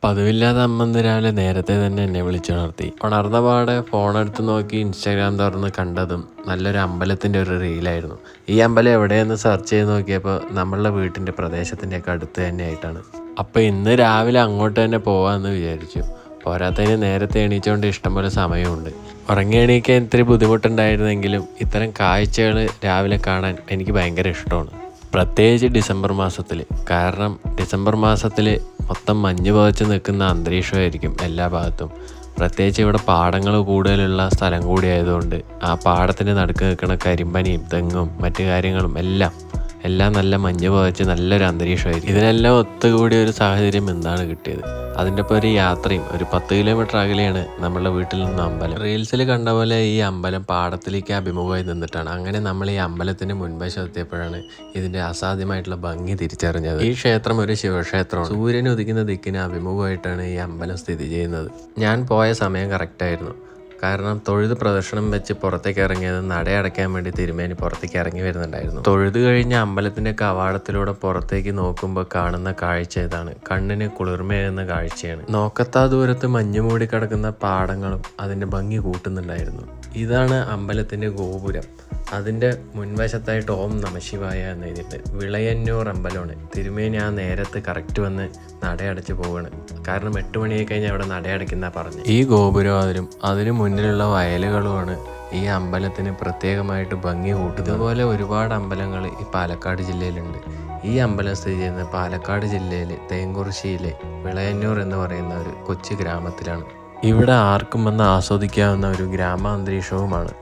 പതിവില്ലാതെ അമ്മ ഇന്ന് രാവിലെ നേരത്തെ തന്നെ എന്നെ വിളിച്ചുണർത്തി. ഉണർന്ന പാടെ ഫോണെടുത്ത് നോക്കി ഇൻസ്റ്റാഗ്രാം തുറന്ന് കണ്ടതും നല്ലൊരു അമ്പലത്തിൻ്റെ ഒരു റീലായിരുന്നു. ഈ അമ്പലം എവിടെയെന്ന് സെർച്ച് ചെയ്ത് നോക്കിയപ്പോൾ നമ്മളുടെ വീട്ടിൻ്റെ പ്രദേശത്തിൻ്റെയൊക്കെ അടുത്ത് തന്നെയായിട്ടാണ്. അപ്പോൾ ഇന്ന് രാവിലെ അങ്ങോട്ട് തന്നെ പോകാമെന്ന് വിചാരിച്ചു. പോരാത്തതിന് നേരത്തെ എണീച്ചുകൊണ്ട് ഇഷ്ടംപോലെ സമയമുണ്ട്. ഉറങ്ങി എണീക്കാൻ ഇത്തിരി ബുദ്ധിമുട്ടുണ്ടായിരുന്നെങ്കിലും ഇത്തരം കാഴ്ചകൾ രാവിലെ കാണാൻ എനിക്ക് ഭയങ്കര ഇഷ്ടമാണ്. പ്രത്യേകിച്ച് ഡിസംബർ മാസത്തിൽ. കാരണം ഡിസംബർ മാസത്തിൽ മൊത്തം മഞ്ഞ് പുതച്ച് നിൽക്കുന്ന അന്തരീക്ഷമായിരിക്കും എല്ലാ ഭാഗത്തും. പ്രത്യേകിച്ച് ഇവിടെ പാടങ്ങൾ കൂടുതലുള്ള സ്ഥലം കൂടി ആയതുകൊണ്ട് ആ പാടത്തിൻ്റെ നടുക്ക് നിൽക്കുന്ന കരിമ്പനിയും തെങ്ങും മറ്റു കാര്യങ്ങളും എല്ലാം നല്ല മഞ്ഞ് പുതച്ച് നല്ലൊരു അന്തരീക്ഷമായിരിക്കും. ഇതിനെല്ലാം ഒത്തുകൂടിയ ഒരു സാഹചര്യം എന്താണ് കിട്ടിയത്. അതിൻ്റെ ഇപ്പോൾ ഒരു യാത്രയും ഒരു 10 കിലോമീറ്റർ അകലെയാണ് നമ്മളുടെ വീട്ടിൽ നിന്ന് അമ്പലം. റീൽസിൽ കണ്ട പോലെ ഈ അമ്പലം പാടത്തിലേക്ക് അഭിമുഖമായി നിന്നിട്ടാണ്. അങ്ങനെ നമ്മൾ ഈ അമ്പലത്തിൻ്റെ മുൻവശം എത്തിയപ്പോഴാണ് ഇതിൻ്റെ അസാധ്യമായിട്ടുള്ള ഭംഗി തിരിച്ചറിഞ്ഞത്. ഈ ക്ഷേത്രം ഒരു ശിവക്ഷേത്രമാണ്. സൂര്യൻ ഉദിക്കുന്ന ദിക്കിന് അഭിമുഖമായിട്ടാണ് ഈ അമ്പലം സ്ഥിതി ചെയ്യുന്നത്. ഞാൻ പോയ സമയം കറക്റ്റായിരുന്നു. കാരണം തൊഴുത് പ്രദർശനം വെച്ച് പുറത്തേക്ക് ഇറങ്ങിയത് നടയടയ്ക്കാൻ വേണ്ടി തിരുമേനി പുറത്തേക്ക് ഇറങ്ങി വരുന്നുണ്ടായിരുന്നു. തൊഴുത് കഴിഞ്ഞ അമ്പലത്തിൻ്റെ കവാടത്തിലൂടെ പുറത്തേക്ക് നോക്കുമ്പോൾ കാണുന്ന കാഴ്ച ഇതാണ്. കണ്ണിന് കുളിർമയേകുന്ന കാഴ്ചയാണ്. നോക്കത്താ ദൂരത്ത് മഞ്ഞ് മൂടി കിടക്കുന്ന പാടങ്ങളും അതിൻ്റെ ഭംഗി കൂട്ടുന്നുണ്ടായിരുന്നു. ഇതാണ് അമ്പലത്തിൻ്റെ ഗോപുരം. അതിൻ്റെ മുൻവശത്തായിട്ട് ഓം നമശിവായ എന്ന് എഴുതിയിട്ട് വിളയന്നൂർ അമ്പലമാണ്. തിരുമേനി ആ നേരത്ത് കറക്റ്റ് വന്ന് നടയടച്ച് പോവുകയാണ്. കാരണം 8 മണിയായി കഴിഞ്ഞാൽ അവിടെ നടയടയ്ക്കുന്ന പറഞ്ഞു. ഈ ഗോപുരം അതിന് മുന്നിലുള്ള വയലുകളുമാണ് ഈ അമ്പലത്തിന് പ്രത്യേകമായിട്ട് ഭംഗി കൂട്ടുന്നത്. ഇതുപോലെ ഒരുപാട് അമ്പലങ്ങൾ ഈ പാലക്കാട് ജില്ലയിലുണ്ട്. ഈ അമ്പലം സ്ഥിതി ചെയ്യുന്നത് പാലക്കാട് ജില്ലയിലെ തേങ്കുറിശ്ശിയിലെ വിളയന്നൂർ എന്ന് പറയുന്ന ഒരു കൊച്ചു ഗ്രാമത്തിലാണ്. ഇവിടെ ആർക്കും വന്ന് ആസ്വദിക്കാവുന്ന ഒരു ഗ്രാമാന്തരീക്ഷവുമാണ്.